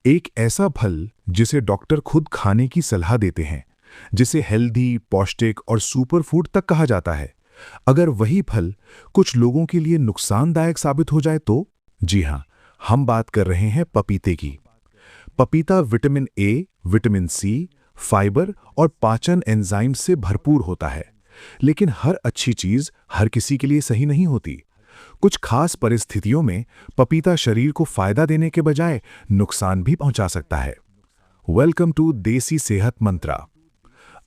एक ऐसा फल जिसे डॉक्टर खुद खाने की सलाह देते हैं, जिसे हेल्दी, पौष्टिक और सुपर फूड तक कहा जाता है। अगर वही फल कुछ लोगों के लिए नुकसानदायक साबित हो जाए तो? जी हाँ, हम बात कर रहे हैं पपीते की। पपीता vitamin A, vitamin C, fibre और पाचन एंजाइम से भरपूर होता है। लेकिन हर अच्छी चीज हर किसी के लिए सही नहीं होती। कुछ खास परिस्थितियों में पपीता शरीर को फायदा देने के बजाय नुकसान भी पहुंचा सकता है। वेलकम टू देसी सेहत मंत्रा।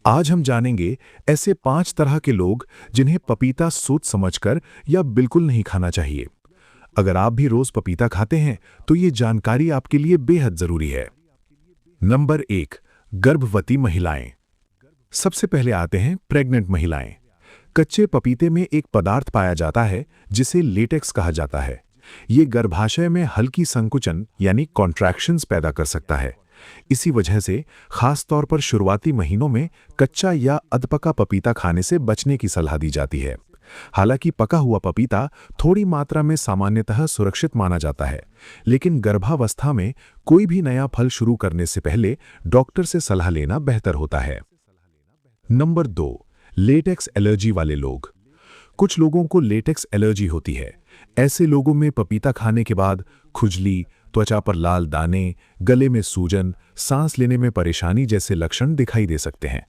आज हम जानेंगे ऐसे 5 तरह के लोग जिन्हें पपीता सोच समझकर या बिल्कुल नहीं खाना चाहिए। अगर आप भी रोज पपीता खाते हैं तो ये जानकारी आपके लिए बेहद जरूरी है। नंबर 1, गर्भवती महिलाएं। सबसे पहले आते हैं प्रेग्नेंट महिलाएं। कच्चे पपीते में एक पदार्थ पाया जाता है जिसे लेटेक्स कहा जाता है। ये गर्भाशय में हल्की संकुचन यानी कॉन्ट्रैक्शंस पैदा कर सकता है। इसी वजह से खास तौर पर शुरुआती महीनों में कच्चा या अधपका पपीता खाने से बचने की सलाह दी जाती है। हालांकि पका हुआ पपीता थोड़ी मात्रा में सामान्यतः सुरक्षित माना जाता है, लेकिन गर्भावस्था में कोई भी नया फल शुरू करने से पहले डॉक्टर से सलाह लेना बेहतर होता है। नंबर 2, लेटेक्स एलर्जी वाले लोग। कुछ लोगों को लेटेक्स एलर्जी होती है। ऐसे लोगों में पपीता खाने के बाद खुजली, त्वचा पर लाल दाने, गले में सूजन, सांस लेने में परेशानी जैसे लक्षण दिखाई दे सकते हैं।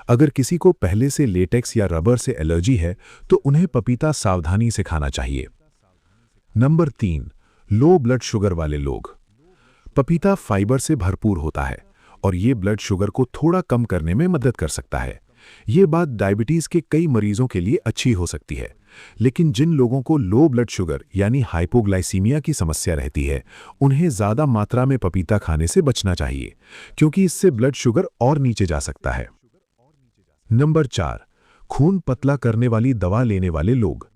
अगर किसी को पहले से लेटेक्स या रबर से एलर्जी है तो उन्हें पपीता सावधानी से खाना चाहिए। नंबर 3, लो ब्लड शुगर वाले लोग। पपीता फाइबर से भरपूर होता है और ये ब्लड शुगर को थोड़ा कम करने में मदद कर सकता है। ये बात डायबिटीज के कई मरीजों के लिए अच्छी हो सकती है, लेकिन जिन लोगों को लो ब्लड शुगर यानी हाइपोग्लाइसीमिया की समस्या रहती है, उन्हें ज्यादा मात्रा में पपीता खाने से बचना चाहिए, क्योंकि इससे ब्लड शुगर और नीचे जा सकता है। नंबर 4, खून पतला करने वाली दवा लेने वाले लोग।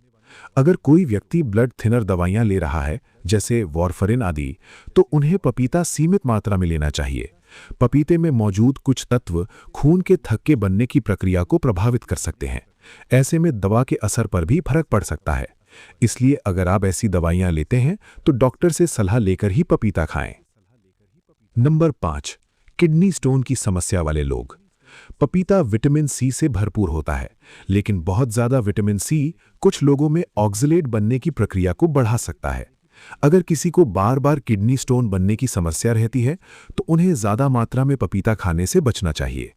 अगर कोई व्यक्ति ब्लड थिनर दवाइयां ले रहा है, जैसे वॉरफरिन आदि, तो उन्हें पपीता सीमित मात्रा में लेना चाहिए। पपीते में मौजूद कुछ तत्व खून के थक्के बनने की प्रक्रिया को प्रभावित कर सकते हैं। ऐसे में दवा के असर पर भी फर्क पड़ सकता है। इसलिए अगर आप ऐसी दवाइयां लेते हैं तो डॉक्टर से सलाह लेकर ही पपीता खाएं। नंबर 5, किडनी स्टोन की समस्या वाले लोग। पपीता विटामिन सी से भरपूर होता है, लेकिन बहुत ज्यादा विटामिन सी कुछ लोगों में ऑक्सलेट बनने की प्रक्रिया को बढ़ा सकता है। अगर किसी को बार बार किडनी स्टोन बनने की समस्या रहती है तो उन्हें ज्यादा मात्रा में पपीता खाने से बचना चाहिए।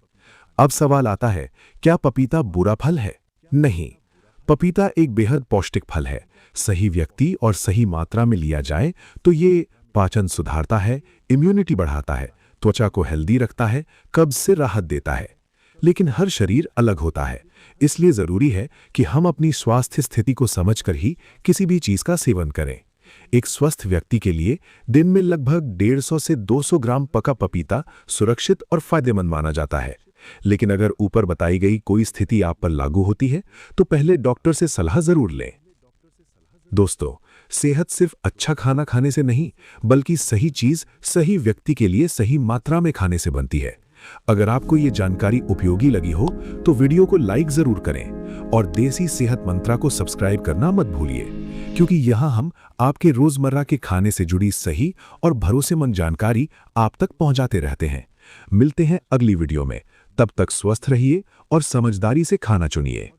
अब सवाल आता है, क्या पपीता बुरा फल है? नहीं, पपीता एक बेहद पौष्टिक फल है। सही व्यक्ति और सही मात्रा में लिया जाए तो ये पाचन सुधारता है, इम्यूनिटी बढ़ाता है, त्वचा को हेल्दी रखता है, कब्ज से राहत देता है। लेकिन हर शरीर अलग होता है, इसलिए जरूरी है कि हम अपनी स्वास्थ्य स्थिति को समझकर ही किसी भी चीज का सेवन करें। एक स्वस्थ व्यक्ति के लिए दिन में लगभग 150 से 200 ग्राम पका पपीता सुरक्षित और फायदेमंद माना जाता है। लेकिन अगर ऊपर बताई गई कोई स्थिति आप पर लागू होती है तो पहले डॉक्टर से सलाह जरूर लें। दोस्तों, सेहत सिर्फ अच्छा खाना खाने से नहीं, बल्कि सही चीज सही व्यक्ति के लिए सही मात्रा में खाने से बनती है। अगर आपको ये जानकारी उपयोगी लगी हो तो वीडियो को लाइक जरूर करें और देसी सेहत मंत्रा को सब्सक्राइब करना मत भूलिए, क्योंकि यहाँ हम आपके रोजमर्रा के खाने से जुड़ी सही और भरोसेमंद जानकारी आप तक पहुंचाते रहते हैं। मिलते हैं अगली वीडियो में। तब तक स्वस्थ रहिए और समझदारी से खाना चुनिए।